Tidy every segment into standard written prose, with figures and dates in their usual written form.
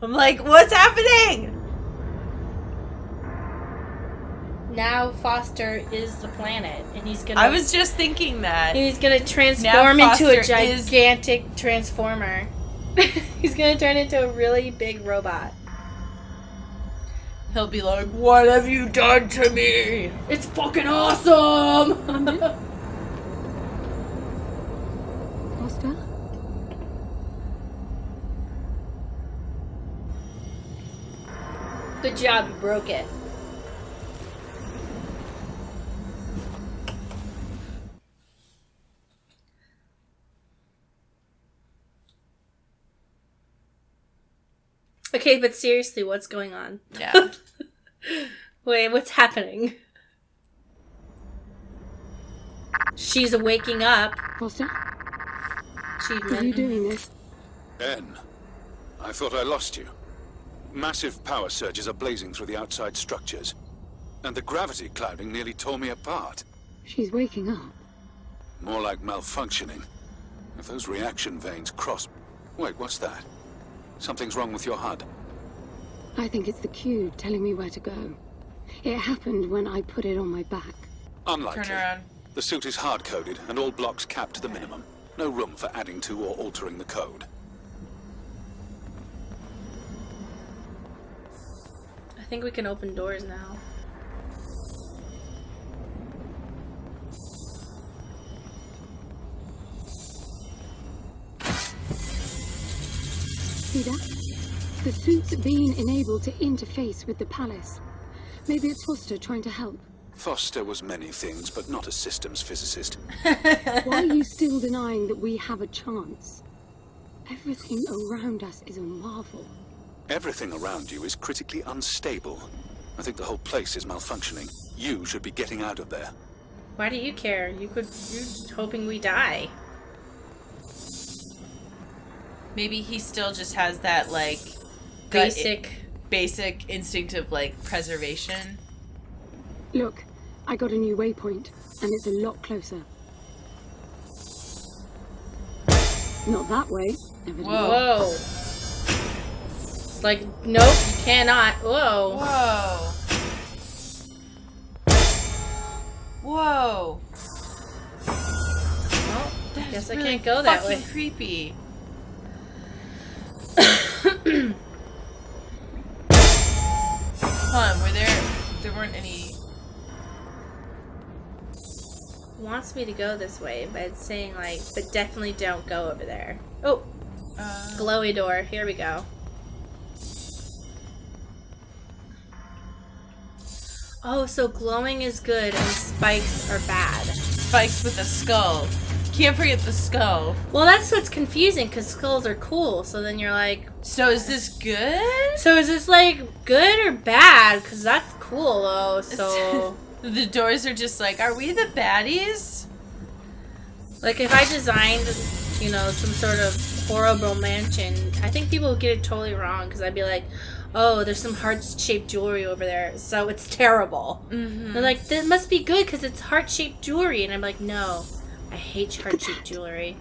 I'm like, what's happening? Now Foster is the planet, and he's gonna... I was just thinking that. He's gonna transform into a gigantic transformer. He's gonna turn into a really big robot. He'll be like, what have you done to me? It's fucking awesome! Foster? Good job, you broke it. Okay, but seriously, what's going on? Yeah. Wait, what's happening? She's waking up. Foster? Achievement. Are you doing this? Ben, I thought I lost you. Massive power surges are blazing through the outside structures, and the gravity clouding nearly tore me apart. She's waking up. More like malfunctioning. If those reaction veins cross... Wait, what's that? Something's wrong with your HUD. I think it's the cube telling me where to go. It happened when I put it on my back. Unlikely. Turn around. The suit is hard-coded, and all blocks capped to the minimum. No room for adding to or altering the code. I think we can open doors now. See that? The suit's being enabled to interface with the palace. Maybe it's Foster trying to help. Foster was many things, but not a systems physicist. Why are you still denying that we have a chance? Everything around us is a marvel. Everything around you is critically unstable. I think the whole place is malfunctioning. You should be getting out of there. Why do you care? You're hoping we die. Maybe he still just has that, like... Basic instinct of, like, preservation. Look, I got a new waypoint, and it's a lot closer. Not that way, evidently. Whoa. It's like, nope, you cannot. Whoa. Whoa. Whoa. Well, I guess I really can't go that way. fucking creepy. Hold on, there weren't any... Wants me to go this way, but it's saying like, but definitely don't go over there. Oh, glowy door. Here we go. Oh, so glowing is good and spikes are bad. Spikes with a skull. Can't forget the skull. Well, that's what's confusing, because skulls are cool, so then you're like... So is this good? So is this, like, good or bad? Because that's cool, though, so... The doors are just like, are we the baddies? Like, if I designed, you know, some sort of horrible mansion, I think people would get it totally wrong, because I'd be like, oh, there's some heart-shaped jewelry over there, so it's terrible. Mm-hmm. They're like, that must be good, because it's heart-shaped jewelry. And I'm like, no, I hate heart-shaped jewelry.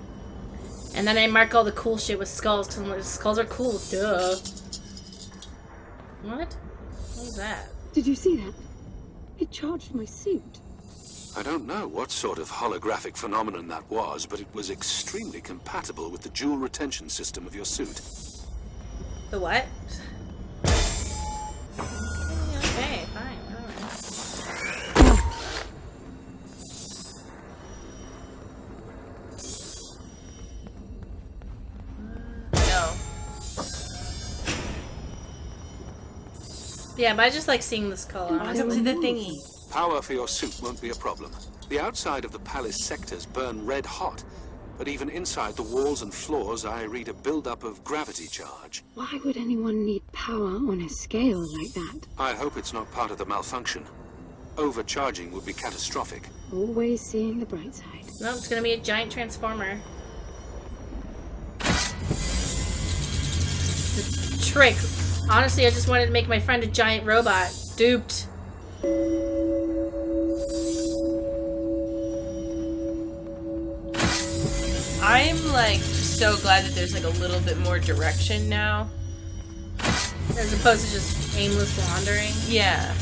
And then I mark all the cool shit with skulls, because I'm like, skulls are cool, duh. What? What was that? Did you see that? It charged my suit. I don't know what sort of holographic phenomenon that was, but it was extremely compatible with the jewel retention system of your suit. The what? Okay, fine. No. Yeah, but I just like seeing the skull on. Walk up to the thingy. Power for your suit won't be a problem. The outside of the palace sectors burn red hot, but even inside the walls and floors I read a build-up of gravity charge. Why would anyone need power on a scale like that? I hope it's not part of the malfunction. Overcharging would be catastrophic. Always seeing the bright side. No, it's gonna be a giant transformer. The trick. Honestly, I just wanted to make my friend a giant robot. Duped. I'm like so glad that there's like a little bit more direction now. As opposed to just aimless wandering. Yeah.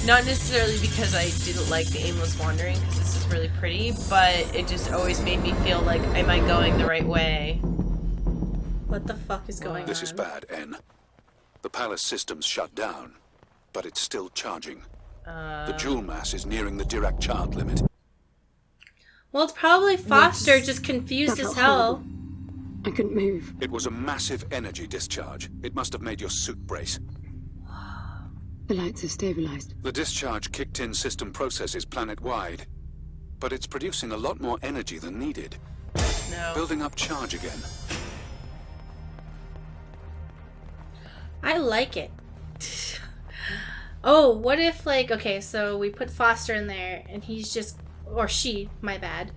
Not necessarily because I didn't like the aimless wandering, because this is really pretty, but it just always made me feel like, am I going the right way? What the fuck is going on? This is bad, N. The palace system's shut down, but it's still charging. The jewel mass is nearing the Dirac chart limit. Well, it's probably Foster just confused That as felt hell. horrible. I couldn't move. It was a massive energy discharge. It must have made your suit brace. The lights have stabilized. The discharge kicked in system processes planet-wide, but it's producing a lot more energy than needed. No. Building up charge again. I like it. Oh, what if, like, okay, so we put Foster in there, and he's just, or she, my bad.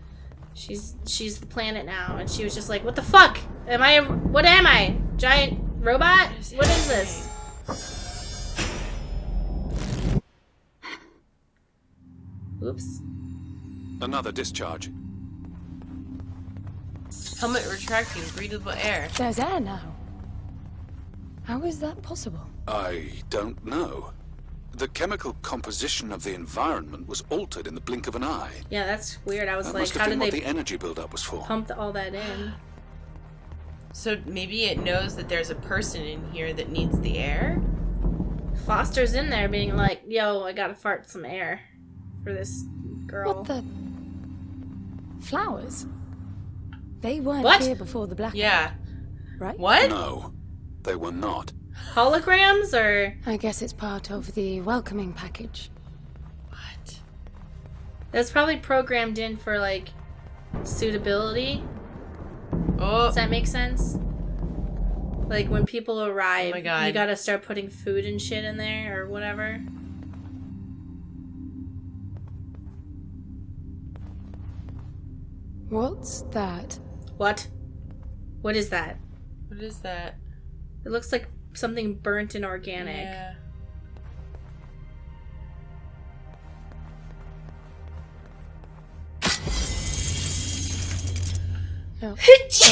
She's the planet now, and she was just like, what the fuck? What am I? Giant robot? What is this? Oops. Another discharge. Helmet retracting, breathable air. There's air now. How is that possible? I don't know. The chemical composition of the environment was altered in the blink of an eye. Yeah, that's weird. I was That like, must have how been did what they the energy buildup was for. pump all that in? So maybe it knows that there's a person in here that needs the air? Foster's in there being like, yo, I gotta fart some air for this girl. What the? Flowers? They weren't What? here before the blackout, Yeah. right? What? No, they were not. Holograms or I guess it's part of the welcoming package. What? that's probably programmed in for like suitability. Oh. Does that make sense? Like when people arrive, Oh my God. you gotta start putting food and shit in there or whatever. What's that? What? What is that? What is that? It looks like something burnt and organic. Yeah. Oh,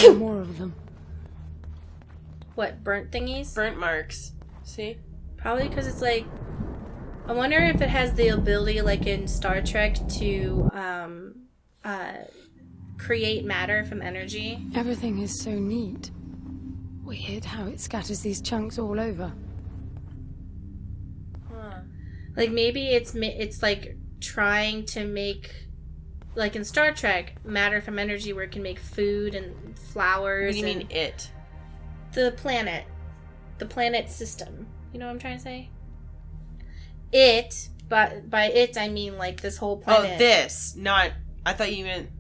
there are more of them. What, burnt thingies? Burnt marks. See? Probably because it's like, I wonder if it has the ability, like in Star Trek, to create matter from energy. Everything is so neat. Weird how it scatters these chunks all over. Huh. Like maybe it's like trying to make, like in Star Trek, matter from energy where it can make food and flowers. What do you and mean it? the planet system. You know what I'm trying to say? It, but by it I mean like this whole planet. Oh, this. Not... I thought you meant...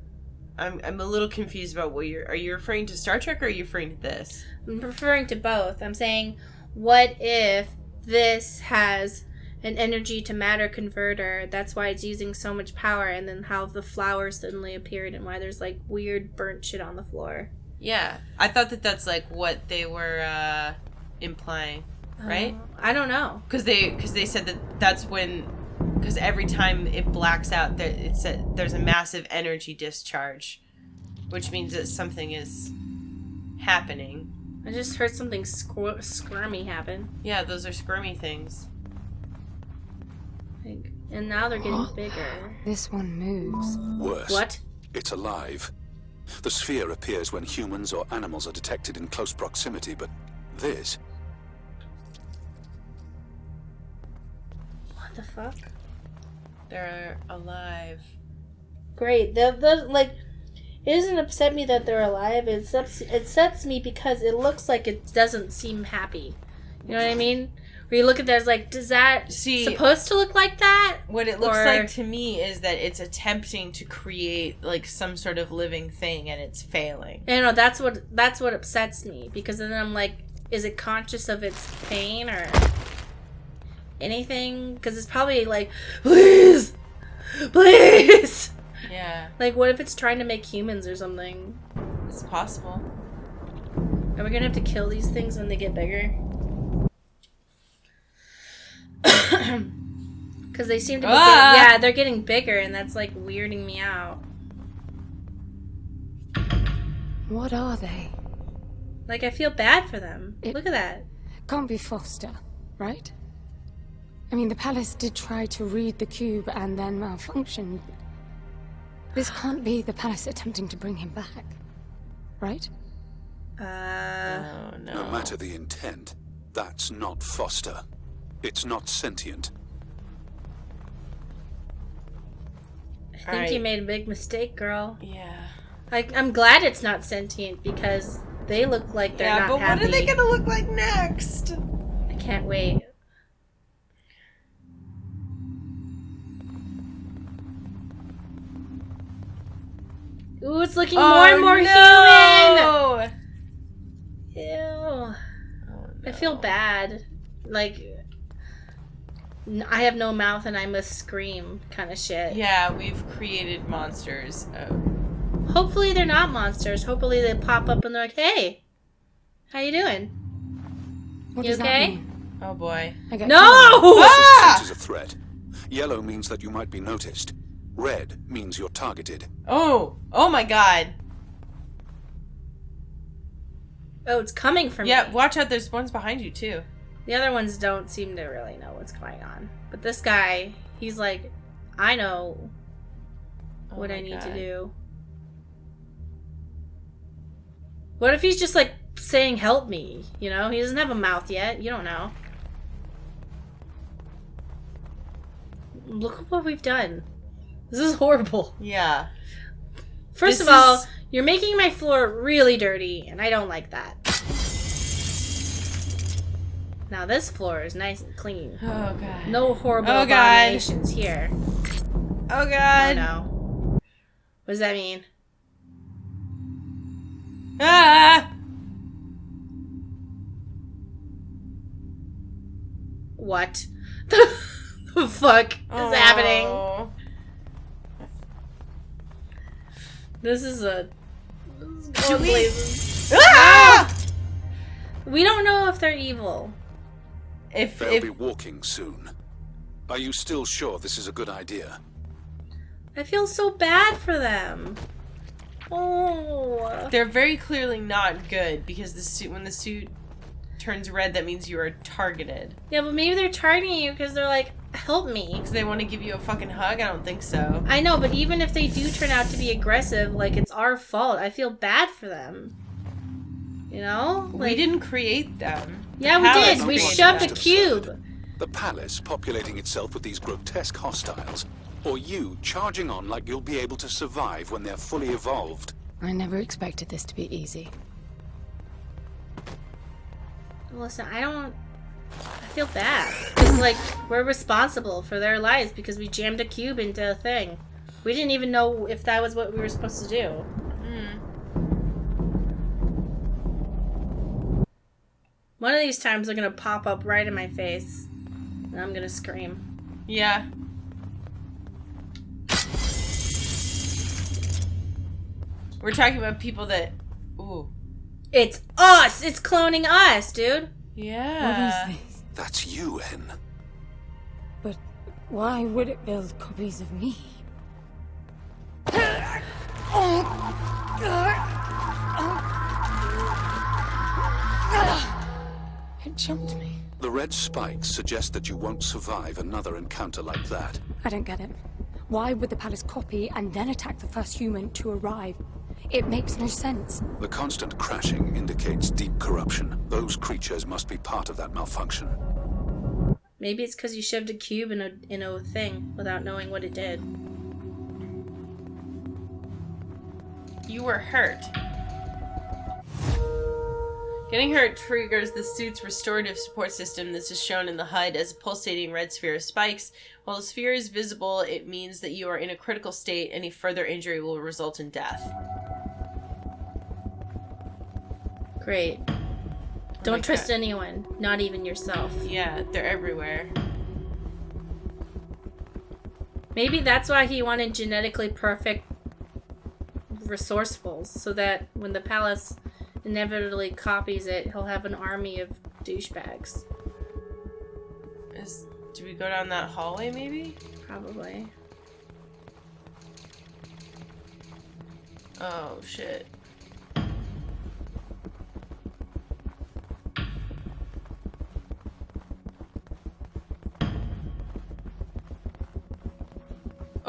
I'm a little confused about what you're... Are you referring to Star Trek or are you referring to this? I'm referring to both. I'm saying, what if this has an energy to matter converter? That's why it's using so much power, and then how the flowers suddenly appeared and why there's like weird burnt shit on the floor. Yeah. I thought that that's like what they were implying, right? I don't know. Because they said that that's when... Because every time it blacks out, there's a massive energy discharge, which means that something is happening. I just heard something squirmy happen. Yeah, those are squirmy things. Like, and now they're getting bigger. This one moves. Worse. What? It's alive. The sphere appears when humans or animals are detected in close proximity, but this... What the fuck? They're alive. Great. The like, it doesn't upset me that they're alive. It upsets me because it looks like it doesn't seem happy. You know what I mean? Where you look at that, it's like, does that supposed to look like that? What it looks Or- like to me is that it's attempting to create like some sort of living thing and it's failing. You know, that's what upsets me, because then I'm like, is it conscious of its pain or anything? Because it's probably like, please. Yeah, Like, what if it's trying to make humans or something? it's possible. Are we gonna have to kill these things when they get bigger? Because they seem to be Ah! they're getting bigger, and that's like weirding me out. What are they? Like, I feel bad for them. Look at that. Can't be Foster, right? I mean, the palace did try to read the cube and then malfunctioned. This can't be the palace attempting to bring him back, right? Oh, no. No matter the intent, that's not Foster. It's not sentient. I think you made a big mistake, girl. Yeah. I'm glad it's not sentient because they look like they're not happy. Yeah, but what are they gonna look like next? I can't wait. Ooh, it's looking more and more human! Ew. Oh, no. I feel bad. Like, I have no mouth and I must scream kind of shit. Yeah, we've created monsters. Hopefully they're not monsters. Hopefully they pop up and they're like, hey, how you doing? What You does that okay? mean? Oh boy. I get No! Ah! This is a threat. Yellow means that you might be noticed. Red means you're targeted. Oh my god. Oh, it's coming from Yeah, me. watch out, there's ones behind you too. The other ones don't seem to really know what's going on. But this guy, he's like, I know what I need to do. What if he's just like saying, help me? You know, he doesn't have a mouth yet. You don't know. Look at what we've done. This is horrible. Yeah. First of all, you're making my floor really dirty, and I don't like that. Now this floor is nice and clean. Oh god. No horrible Oh, God. abominations here. Oh god. Oh no. What does that mean? Ah! What the fuck is happening? This is going places. Ah! We don't know if they're evil. They'll be walking soon. Are you still sure this is a good idea? I feel so bad for them. Oh. They're very clearly not good because when the suit turns red, that means you are targeted. Yeah, but maybe they're targeting you because they're like, help me. Because they want to give you a fucking hug? I don't think so. I know, but even if they do turn out to be aggressive, like, it's our fault. I feel bad for them. You know? Like, we didn't create them. Yeah, we Palace did. We created shoved them. a cube. The palace populating itself with these grotesque hostiles, or you charging on like you'll be able to survive when they're fully evolved. I never expected this to be easy. Listen, I feel bad. Because, like, we're responsible for their lives because we jammed a cube into a thing. We didn't even know if that was what we were supposed to do. One of these times they're gonna pop up right in my face. And I'm gonna scream. Yeah. We're talking about people that... Ooh. It's us! It's cloning us, dude! Yeah. What is this? That's you, Hen. But why would it build copies of me? It jumped me. The red spikes suggest that you won't survive another encounter like that. I don't get it. Why would the palace copy and then attack the first human to arrive? It makes no sense. The constant crashing indicates deep corruption. Those creatures must be part of that malfunction. Maybe it's because you shoved a cube in a thing without knowing what it did. You were hurt. Getting hurt triggers the suit's restorative support system. This is shown in the HUD as a pulsating red sphere of spikes. While the sphere is visible, it means that you are in a critical state. Any further injury will result in death. Great. Don't trust anyone, not even yourself. Yeah, they're everywhere. Maybe that's why he wanted genetically perfect resourcefuls, so that when the palace inevitably copies it, he'll have an army of douchebags. Do we go down that hallway, maybe? Probably. Oh, shit.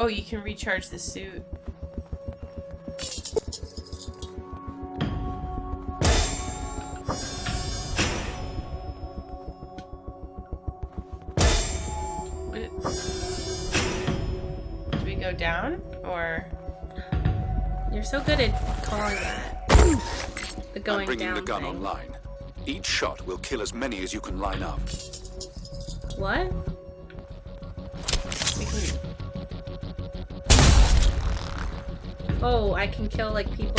Oh, you can recharge the suit. Do we go down, or? You're so good at calling that. The going I'm bringing down the gun thing. online. Each shot will kill as many as you can line up. What? We can... Oh, I can kill, like, people...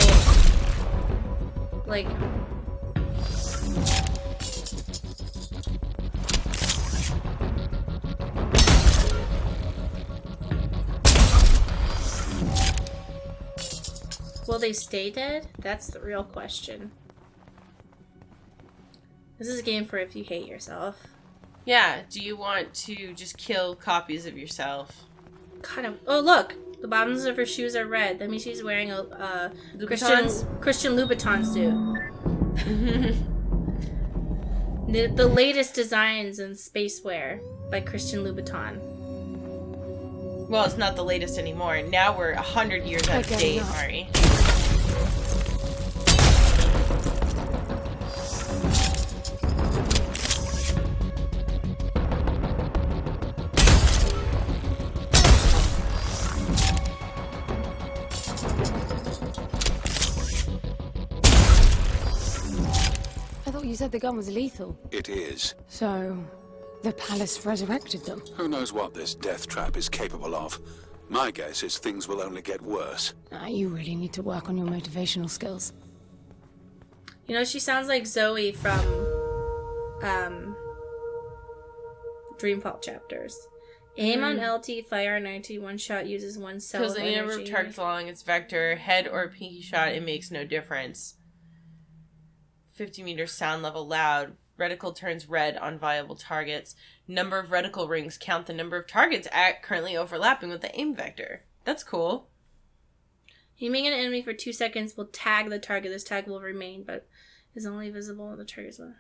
Like... Will they stay dead? That's the real question. This is a game for if you hate yourself. Yeah, do you want to just kill copies of yourself? Kind of. Oh, look! The bottoms of her shoes are red. That means she's wearing a Christian Louboutin suit. The latest designs in spacewear by Christian Louboutin. Well, it's not the latest anymore. Now we're 100 years out of date, Mari. You said the gun was lethal. It is. So, the palace resurrected them. Who knows what this death trap is capable of? My guess is things will only get worse. You really need to work on your motivational skills. You know, she sounds like Zoe from Dreamfall chapters. Aim on LT, fire on RT, one shot uses one cell of Kills any number of energy. targets along its vector, head or pinky shot, it makes no difference. 50 meters sound level loud. Reticle turns red on viable targets. Number of reticle rings count the number of targets currently overlapping with the aim vector. That's cool. Aiming an enemy for 2 seconds will tag the target. This tag will remain, but is only visible when the target's on.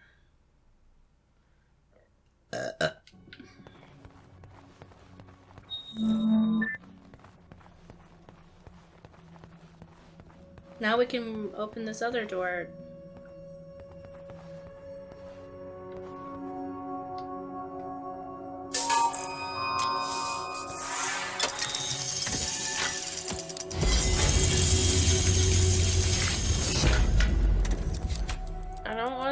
Now we can open this other door.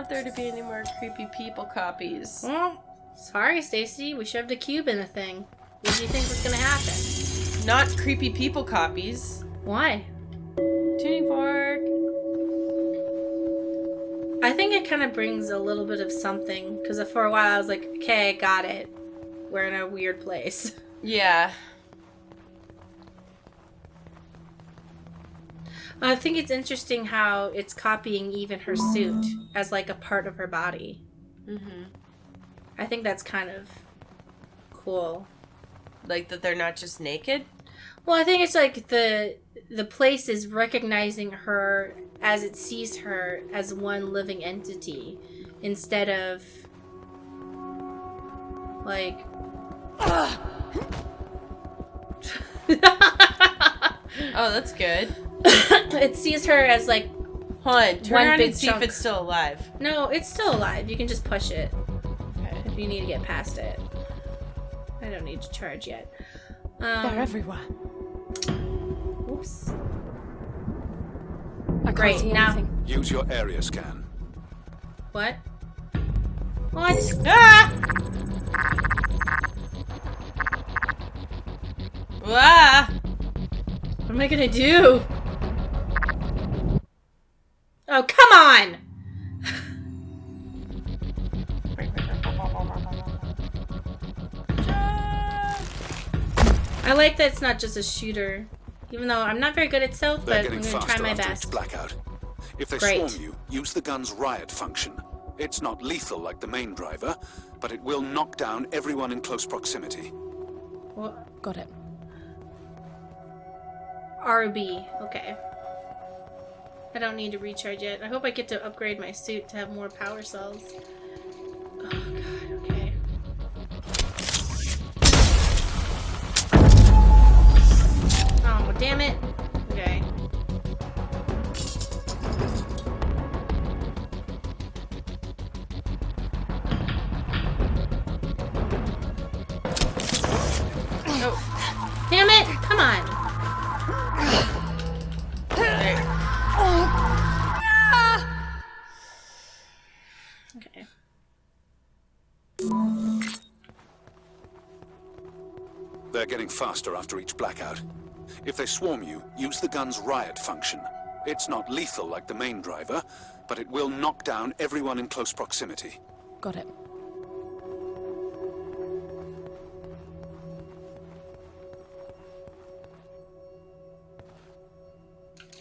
There to be any more creepy people copies. Well, sorry, Stacy. We shoved a cube in the thing. What do you think was gonna happen? Not creepy people copies. Why? Tuning fork. I think it kind of brings a little bit of something. Because for a while I was like, okay, I got it. We're in a weird place. Yeah. I think it's interesting how it's copying even her suit as like a part of her body. Mm-hmm. I think that's kind of cool. Like that they're not just naked? Well, I think it's like the place is recognizing her as it sees her as one living entity instead of like Oh, that's good. It sees her as like hold on, turn one around big and see chunk. if it's still alive. No, it's still alive. You can just push it Okay. if you need to get past it. I don't need to charge yet. They're everywhere. Oops. I can't Great, see now- anything. Use your area scan. What? What? Ah! Ah! What am I gonna do? Oh, come on! I like that it's not just a shooter. Even though I'm not very good at stealth, They're but I'm getting gonna try faster my after best. its blackout. If they Great. swarm you, use the gun's riot function. It's not lethal like the main driver, but it will knock down everyone in close proximity. What? Got it. RB. Okay. I don't need to recharge yet. I hope I get to upgrade my suit to have more power cells. Oh god, okay. damn it. Okay. Oh, Damn it! Come on. there. Okay. They're getting faster after each blackout. If they swarm you, use the gun's riot function. It's not lethal like the main driver, but it will knock down everyone in close proximity. Got it.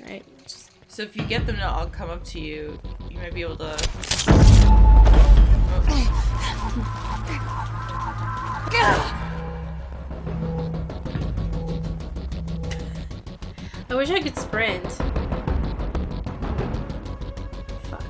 Alright. So if you get them to all come up to you, you might be able to... I wish I could sprint. Fuck.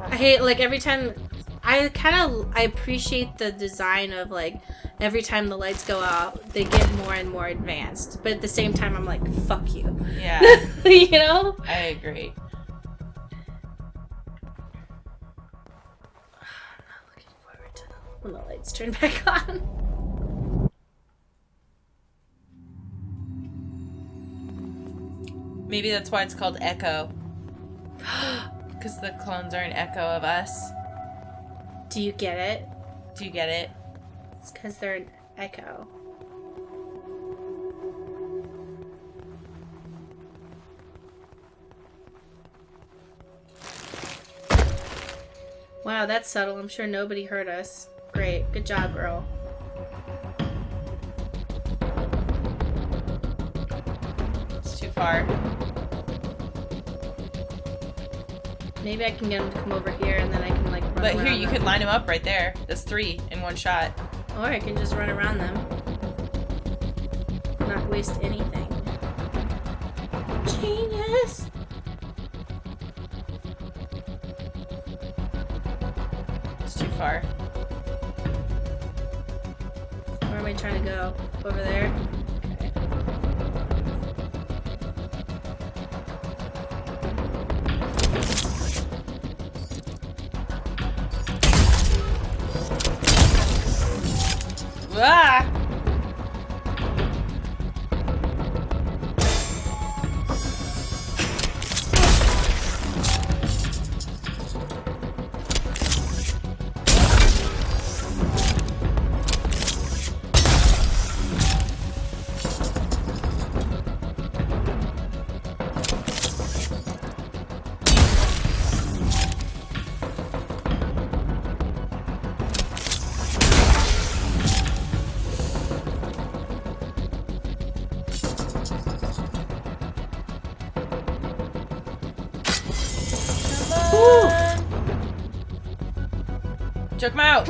I hate, like, every time I appreciate the design of, like, every time the lights go out they get more and more advanced, but at the same time I'm like, fuck you. Yeah. You know? I agree. I'm not looking forward to when the lights turn back on. Maybe that's why it's called Echo. Because the clones are an echo of us. Do you get it? Do you get it? It's because they're an echo. Wow, that's subtle. I'm sure nobody heard us. Great. Good job, girl. It's too far. Maybe I can get them to come over here and then I can, like, run But around here, you them. could line them up right there. That's 3 in one shot. Or I can just run around them. Not waste anything. Genius! It's too far. Where am I trying to go? Over there? Okay. Ah! Took him out.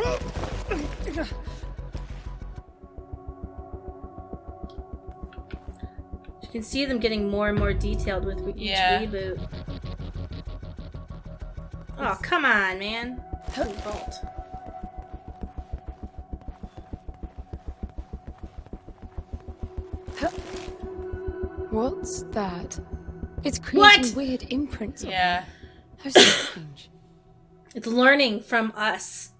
You can see them getting more and more detailed with each reboot. Oh, come on, man. Bolt. What's that? It's creating What? weird imprints on Yeah. them. How strange. It's learning from us.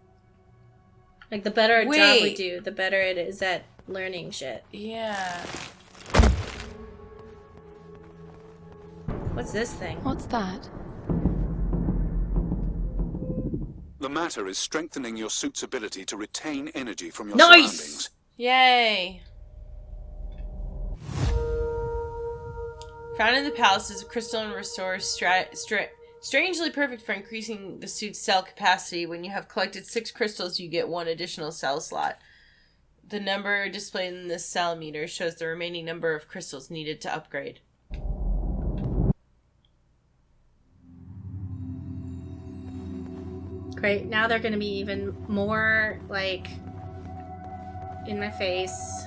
Like, the better job we Wait. do, the better it is at learning shit. Yeah. What's this thing? What's that? The matter is strengthening your suit's ability to retain energy from your Nice! surroundings. Yay. Found in the palace is a crystalline restore strangely perfect for increasing the suit's cell capacity. When you have collected 6 crystals, you get 1 additional cell slot. The number displayed in this cell meter shows the remaining number of crystals needed to upgrade. Great. Now they're gonna be even more, like, in my face.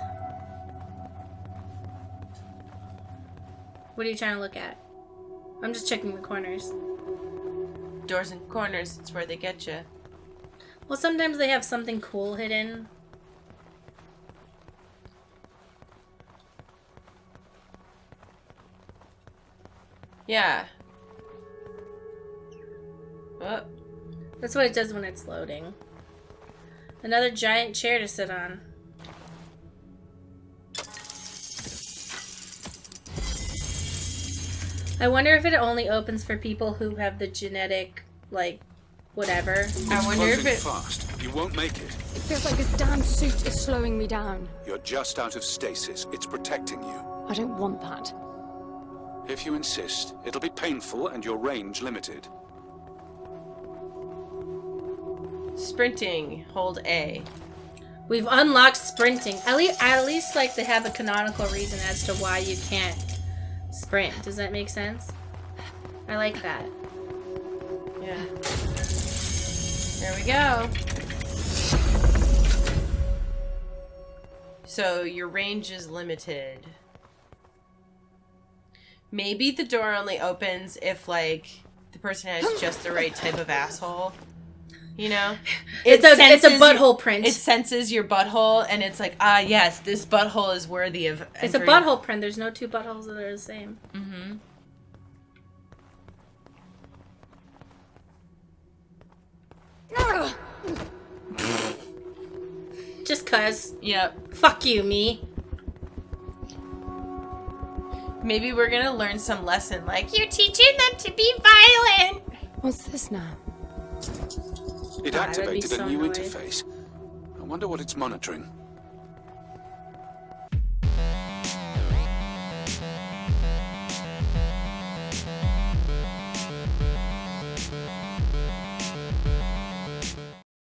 What are you trying to look at? I'm just checking the corners. Doors and corners, it's where they get you. Well, sometimes they have something cool hidden. Yeah. Oh. That's what it does when it's loading. Another giant chair to sit on. I wonder if it only opens for people who have the genetic, like, whatever. I wonder if it... fast. You won't make it. It feels like this damn suit is slowing me down. You're just out of stasis. It's protecting you. I don't want that. If you insist, it'll be painful and your range limited. Sprinting. Hold A. We've unlocked sprinting. At least like they have a canonical reason as to why you can't sprint. Does that make sense? I like that. Yeah. There we go. So your range is limited. Maybe the door only opens if, like, the person has just the right type of asshole. You know? It's a butthole print. It senses your butthole, and it's like, ah, yes, this butthole is worthy of entry. It's a butthole print. There's no two buttholes that are the same. Mm-hmm. Just cuz. Yep. Fuck you, me. Maybe we're gonna learn some lesson, like, you're teaching them to be violent! What's this now? It God, that'd be activated so a new annoying. interface. I wonder what it's monitoring.